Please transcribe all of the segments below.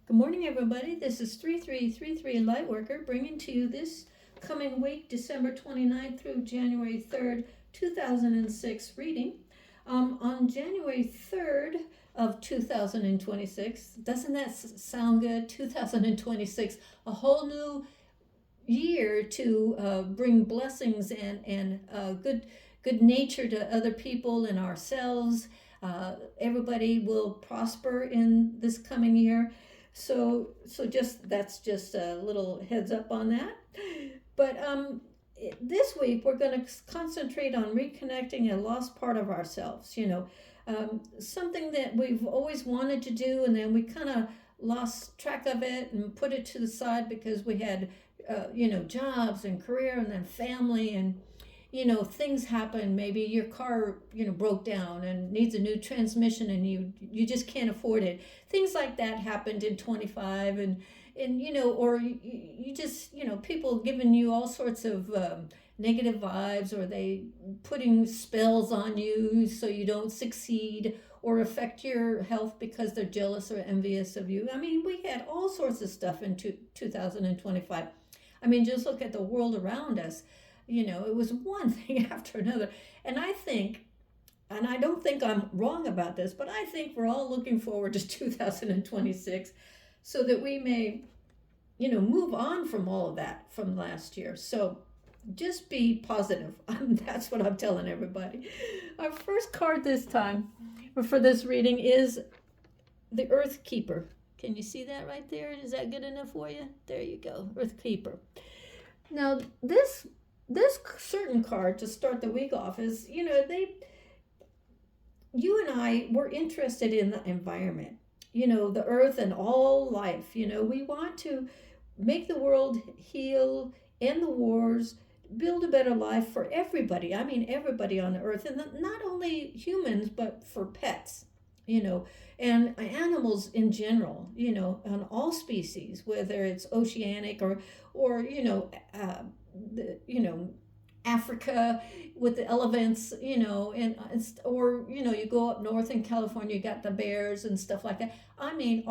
Good morning, everybody. This is 3333 Lightworker bringing to you this coming week, December 29th through January 3rd, 2006 reading. On January 3rd of 2026, doesn't that sound good? 2026, a whole new year to bring blessings and good nature to other people and ourselves. Everybody will prosper in this coming year. So just that's just a little heads up on that. But this week we're going to concentrate on reconnecting a lost part of ourselves. Something that we've always wanted to do, and then we kind of lost track of it and put it to the side because we had jobs and career and then family and things happen. Maybe your car broke down and needs a new transmission and you just can't afford it. Things like that happened in 25. And or you just people giving you all sorts of negative vibes, or they putting spells on you so you don't succeed or affect your health because they're jealous or envious of you. I mean, we had all sorts of stuff in 2025. I mean, just look at the world around us. It was one thing after another. And I think, and I don't think I'm wrong about this, but I think we're all looking forward to 2026 so that we may, move on from all of that from last year. So just be positive. That's what I'm telling everybody. Our first card this time for this reading is the Earth Keeper. Can you see that right there? Is that good enough for you? There you go, Earth Keeper. Now, this certain card to start the week off is, you and I were interested in the environment, the earth and all life. We want to make the world heal, end the wars, build a better life for everybody. I mean, everybody on the earth, and not only humans, but for pets, and animals in general, on all species, whether it's oceanic or the, Africa with the elephants, or you go up north in California, you got the bears and stuff like that. I mean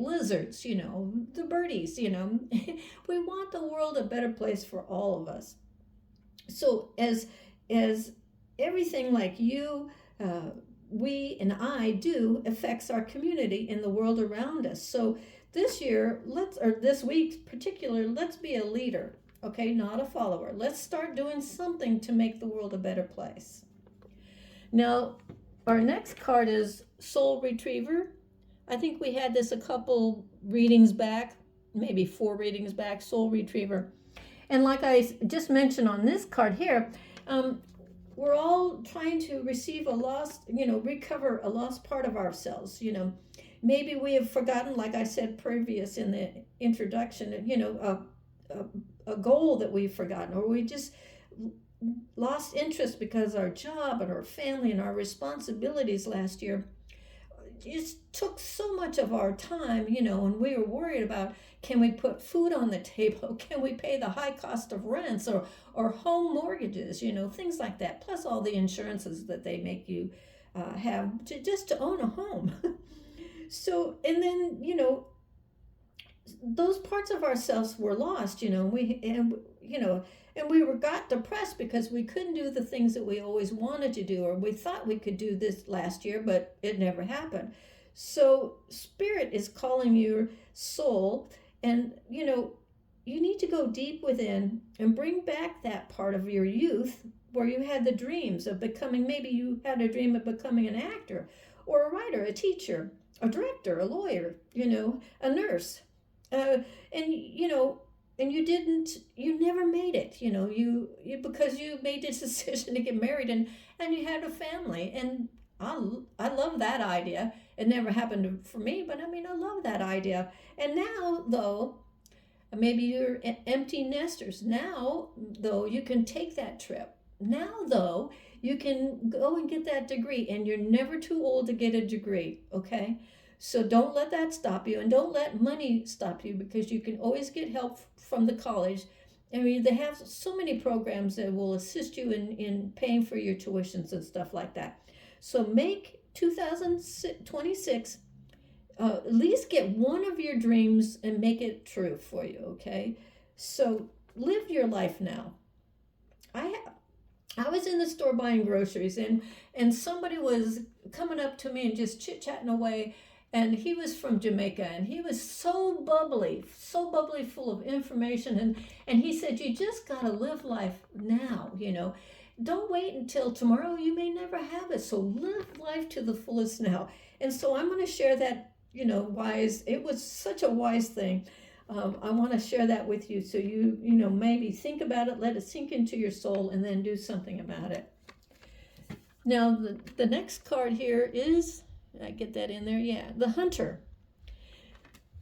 lizards, the birdies, we want the world a better place for all of us. So as everything like you, we and I do affects our community in the world around us. So this week particular, let's be a leader, okay, not a follower. Let's start doing something to make the world a better place. Now, our next card is Soul Retriever. I think we had this a couple readings back, maybe 4 readings back, Soul Retriever. And like I just mentioned on this card here, we're all trying to recover a lost part of ourselves. Maybe we have forgotten, like I said previous in the introduction, a goal that we've forgotten, or we just lost interest because our job and our family and our responsibilities last year just took so much of our time, and we were worried about, can we put food on the table? Can we pay the high cost of rents or home mortgages, things like that, plus all the insurances that they make you have to own a home. So, and then, those parts of ourselves were lost, and we got depressed because we couldn't do the things that we always wanted to do, or we thought we could do this last year, but it never happened. So Spirit is calling your soul, and you need to go deep within and bring back that part of your youth where you had the dreams of becoming. Maybe you had a dream of becoming an actor or a writer, a teacher, a director, a lawyer, a nurse, and and you never made it, you because you made the decision to get married, and you had a family. And I love that idea. It never happened for me, but I mean, I love that idea. And now, though, maybe you're empty nesters. Now, though, you can take that trip. Now, though, you can go and get that degree, and you're never too old to get a degree, okay? So don't let that stop you, and don't let money stop you, because you can always get help from the college. I mean, they have so many programs that will assist you in paying for your tuitions and stuff like that. So make 2026 at least get one of your dreams and make it true for you, okay? So live your life now. I I was in the store buying groceries, and somebody was coming up to me and just chit chatting away, and he was from Jamaica, and he was so bubbly, full of information, and he said, you just gotta live life now, you know. Don't wait until tomorrow. You may never have it. So live life to the fullest now. And so I'm going to share that, you know, wise. It was such a wise thing. I want to share that with you, so you know, maybe think about it, let it sink into your soul, and then do something about it. Now, the next card here is, I get that in there, yeah, the hunter.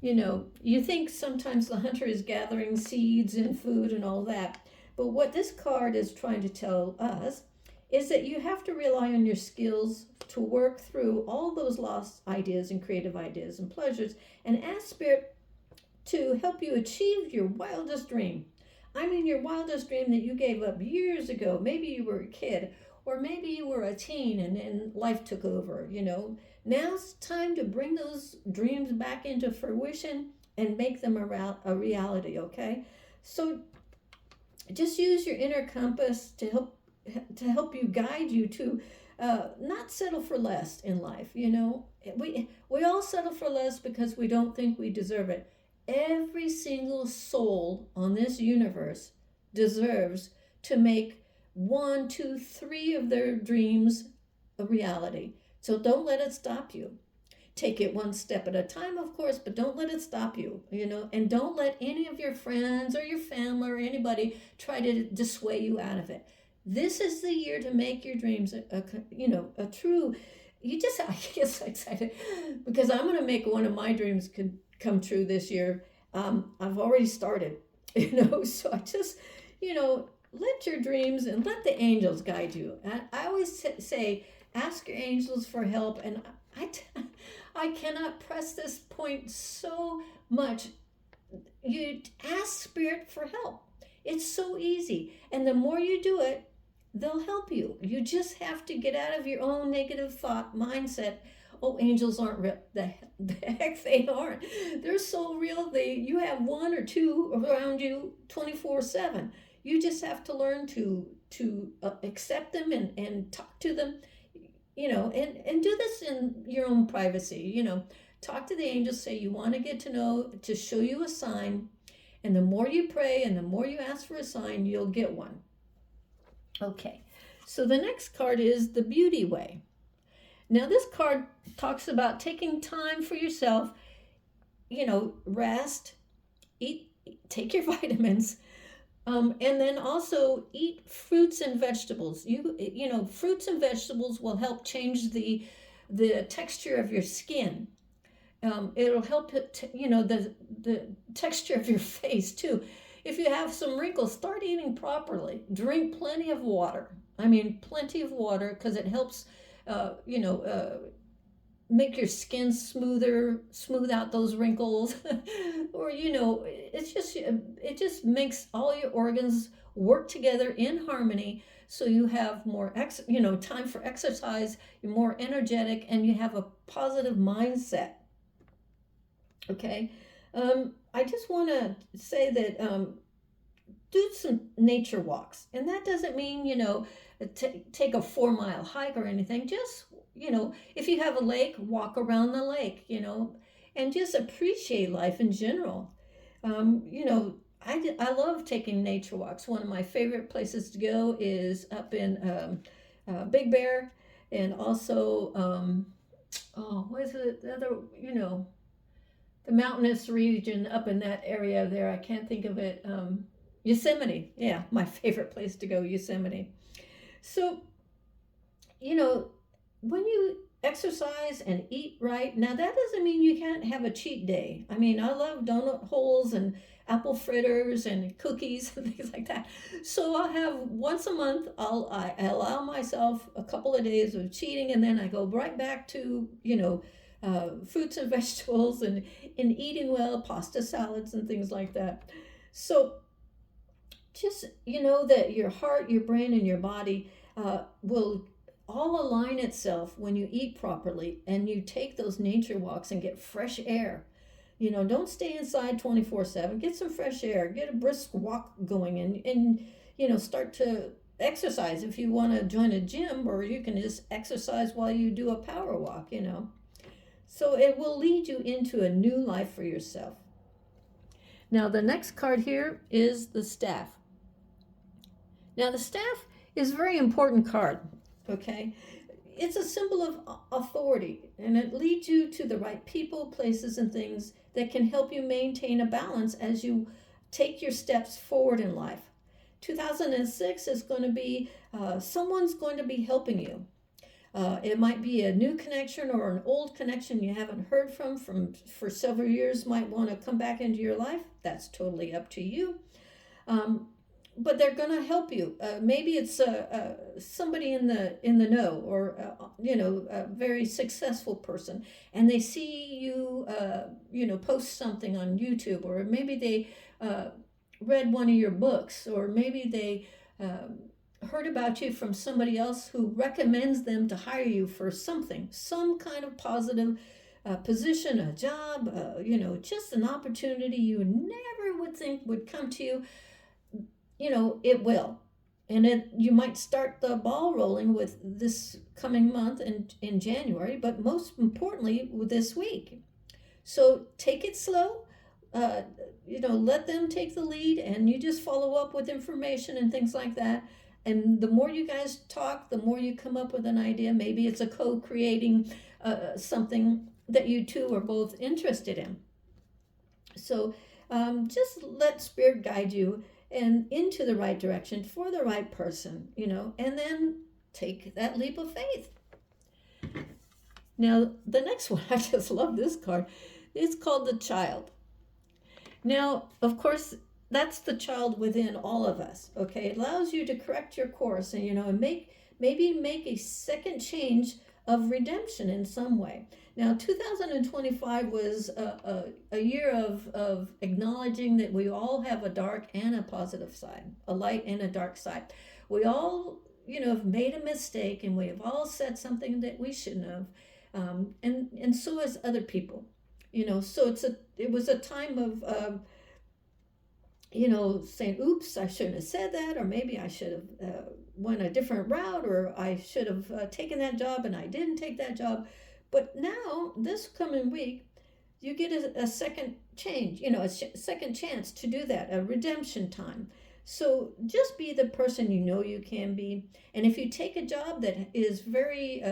You know, you think sometimes the hunter is gathering seeds and food and all that, but what this card is trying to tell us is that you have to rely on your skills to work through all those lost ideas and creative ideas and pleasures, and ask Spirit to help you achieve your wildest dream. I mean, your wildest dream that you gave up years ago. Maybe you were a kid, or maybe you were a teen and life took over, you know. Now's time to bring those dreams back into fruition and make them a reality, okay? So just use your inner compass to help you, guide you to not settle for less in life, you know. We all settle for less because we don't think we deserve it. Every single soul on this universe deserves to make 1, 2, 3 of their dreams a reality. So don't let it stop you. Take it one step at a time, of course, but don't let it stop you, you know, and don't let any of your friends or your family or anybody try to dissuade you out of it. This is the year to make your dreams a true. I get so excited because I'm going to make one of my dreams come true this year. I've already started, you know, so I just, you know, let your dreams and let the angels guide you. I always say, ask your angels for help, and I cannot press this point so much. You ask Spirit for help. It's so easy, and the more you do it, they'll help you. You just have to get out of your own negative thought mindset. Oh, angels aren't real. The heck they aren't. They're so real. You have 1 or 2 around you 24/7. You just have to learn to accept them and talk to them, you know, and do this in your own privacy. You know, talk to the angels. Say you want to get to know, to show you a sign, and the more you pray and the more you ask for a sign, you'll get one. Okay, so the next card is the Beauty Way. Now, this card talks about taking time for yourself, you know, rest, eat, take your vitamins, and then also eat fruits and vegetables. You know, fruits and vegetables will help change the texture of your skin. It'll help the texture of your face too. If you have some wrinkles, start eating properly. Drink plenty of water. I mean, plenty of water, because it helps make your skin smoother, smooth out those wrinkles, or you know, it just makes all your organs work together in harmony, so you have more time for exercise, you're more energetic, and you have a positive mindset. Okay, I just want to say that do some nature walks, and that doesn't mean take a 4-mile hike or anything. Just if you have a lake, walk around the lake, and just appreciate life in general. I love taking nature walks. One of my favorite places to go is up in Big Bear, and also what is it? The other, the mountainous region up in that area there. I can't think of it. Yosemite. Yeah, my favorite place to go, Yosemite. So, when you exercise and eat right, now that doesn't mean you can't have a cheat day. I mean, I love donut holes and apple fritters and cookies and things like that. So I'll have once a month, I allow myself a couple of days of cheating, and then I go right back to, fruits and vegetables and eating well, pasta salads and things like that. So just that your heart, your brain, and your body will all align itself when you eat properly and you take those nature walks and get fresh air. Don't stay inside 24/7. Get some fresh air. Get a brisk walk going, and start to exercise if you want to join a gym, or you can just exercise while you do a power walk. So it will lead you into a new life for yourself. Now, the next card here is the staff. Now, the staff is a very important card, okay? It's a symbol of authority, and it leads you to the right people, places, and things that can help you maintain a balance as you take your steps forward in life. 2006 is going to be, someone's going to be helping you. It might be a new connection or an old connection you haven't heard from for several years might want to come back into your life. That's totally up to you. But they're going to help you. Maybe it's somebody in the know, or a very successful person, and they see you post something on YouTube, or maybe they read one of your books, or maybe they heard about you from somebody else who recommends them to hire you for something, some kind of positive position, a job, just an opportunity you never would think would come to you. It will. And you might start the ball rolling with this coming month in January, but most importantly, this week. So take it slow. Let them take the lead, and you just follow up with information and things like that. And the more you guys talk, the more you come up with an idea. Maybe it's a co-creating something that you two are both interested in. So just let Spirit guide you and into the right direction for the right person, and then take that leap of faith. Now, the next one, I just love this card. It's called the Child. Now, of course, that's the child within all of us, okay? It allows you to correct your course and maybe make a second change of redemption in some way. Now, 2025 was a year of acknowledging that we all have a dark and a positive side, a light and a dark side. We all, have made a mistake, and we have all said something that we shouldn't have, and so has other people. So it was a time of saying, oops, I shouldn't have said that, or maybe I should have went a different route, or I should have taken that job and I didn't take that job. But now, this coming week, you get a second change, a second chance to do that, a redemption time. So just be the person you can be. And if you take a job that is very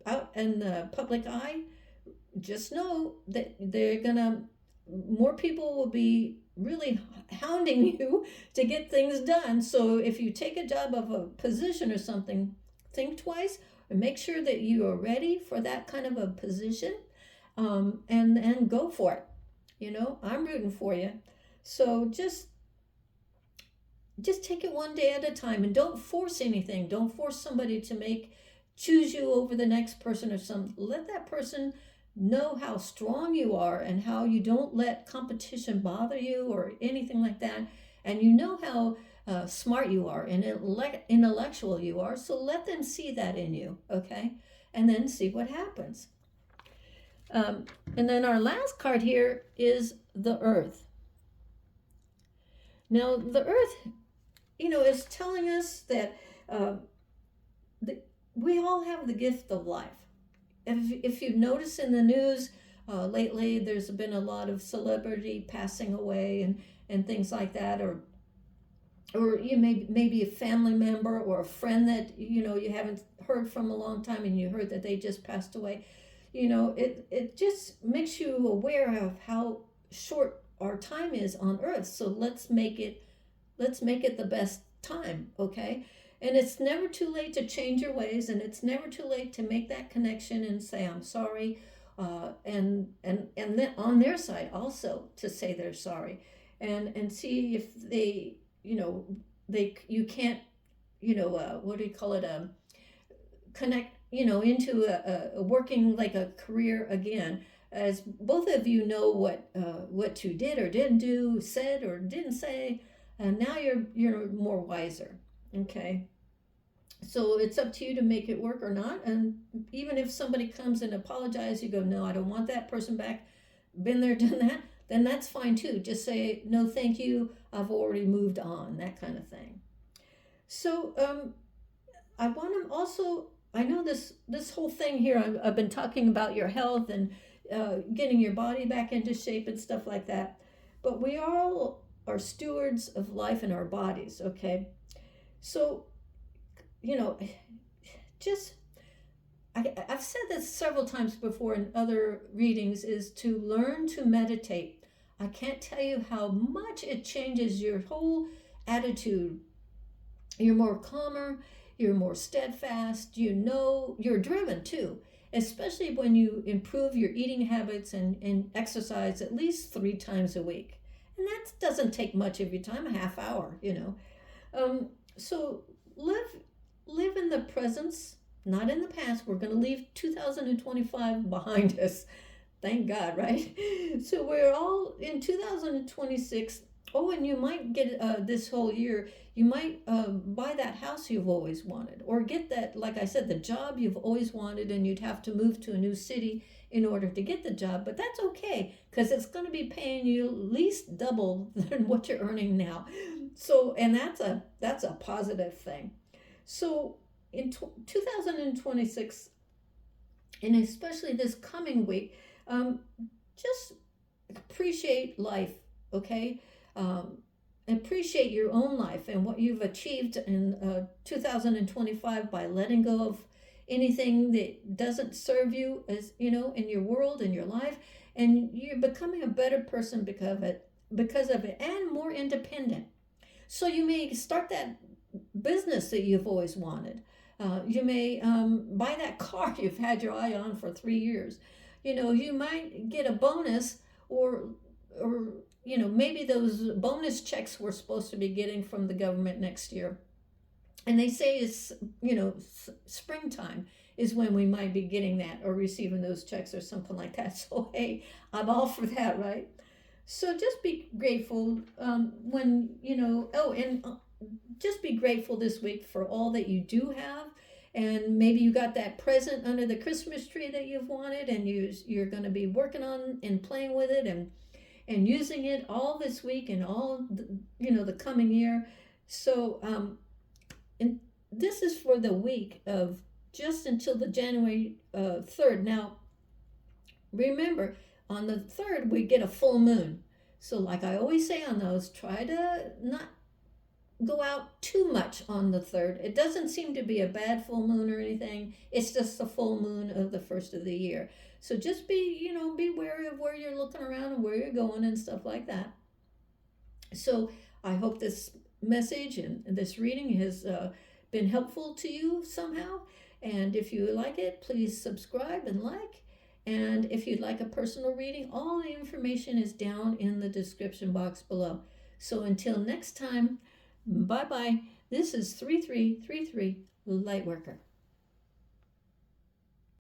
out in the public eye, just know that more people will be really hounding you to get things done. So if you take a job of a position or something, think twice and make sure that you are ready for that kind of a position, and go for it. I'm rooting for you. So just take it one day at a time, and don't force anything. Don't force somebody to choose you over the next person or something. Let that person know how strong you are and how you don't let competition bother you or anything like that. And how smart you are and intellectual you are. So let them see that in you, okay? And then see what happens. And then our last card here is the Earth. Now, the Earth, is telling us that we all have the gift of life. If you've noticed in the news lately, there's been a lot of celebrity passing away and things like that, or you maybe a family member or a friend that you haven't heard from a long time, and you heard that they just passed away. It just makes you aware of how short our time is on Earth. So let's make it the best time, okay? And it's never too late to change your ways, and it's never too late to make that connection and say, I'm sorry, and then on their side also to say they're sorry, and see if they, you can't, what do you call it, connect, into a working like a career again, as both of you know what you did or didn't do, said or didn't say, and now you're more wiser. Okay, So it's up to you to make it work or not. And even if somebody comes and apologizes, you go, no, I don't want that person back. Been there, done that. Then that's fine too. Just say, no, thank you. I've already moved on, that kind of thing. So I want to also, I know this whole thing here, I've been talking about your health and getting your body back into shape and stuff like that. But we all are stewards of life in our bodies, okay? So, you know, just I've said this several times before in other readings is to learn to meditate. I can't tell you how much it changes your whole attitude. You're more calmer, you're more steadfast, you know, you're driven too, especially when you improve your eating habits and exercise at least 3 times a week. And that doesn't take much of your time, a half hour. So live in the presence, not in the past. We're going to leave 2025 behind us. Thank God, right? So we're all in 2026. Oh, and you might get this whole year, you might buy that house you've always wanted, or get that, like I said, the job you've always wanted, and you'd have to move to a new city in order to get the job. But that's okay because it's going to be paying you at least double than what you're earning now. So, and that's a positive thing. So, in 2026, and especially this coming week, um, just appreciate life, okay? Um, appreciate your own life and what you've achieved in 2025 by letting go of anything that doesn't serve you, as you know, in your world, in your life, and you're becoming a better person because of it, and more independent. So you may start that business that you've always wanted. You may buy that car you've had your eye on for 3 years. You might get a bonus, or maybe those bonus checks we're supposed to be getting from the government next year. And they say it's springtime is when we might be getting that or receiving those checks or something like that. So hey, I'm all for that, right? So just be grateful when Oh, and just be grateful this week for all that you do have. And maybe you got that present under the Christmas tree that you've wanted, and you're going to be working on and playing with it and using it all this week and all the coming year. So and this is for the week of just until the January 3rd. Now remember, on the 3rd we get a full moon. So like I always say on those, try to not go out too much on the 3rd. It doesn't seem to be a bad full moon or anything. It's just the full moon of the first of the year. So just be wary of where you're looking around and where you're going and stuff like that. So I hope this message and this reading has been helpful to you somehow. And if you like it, please subscribe and like. And if you'd like a personal reading, all the information is down in the description box below. So until next time, bye bye. This is 3333 Lightworker.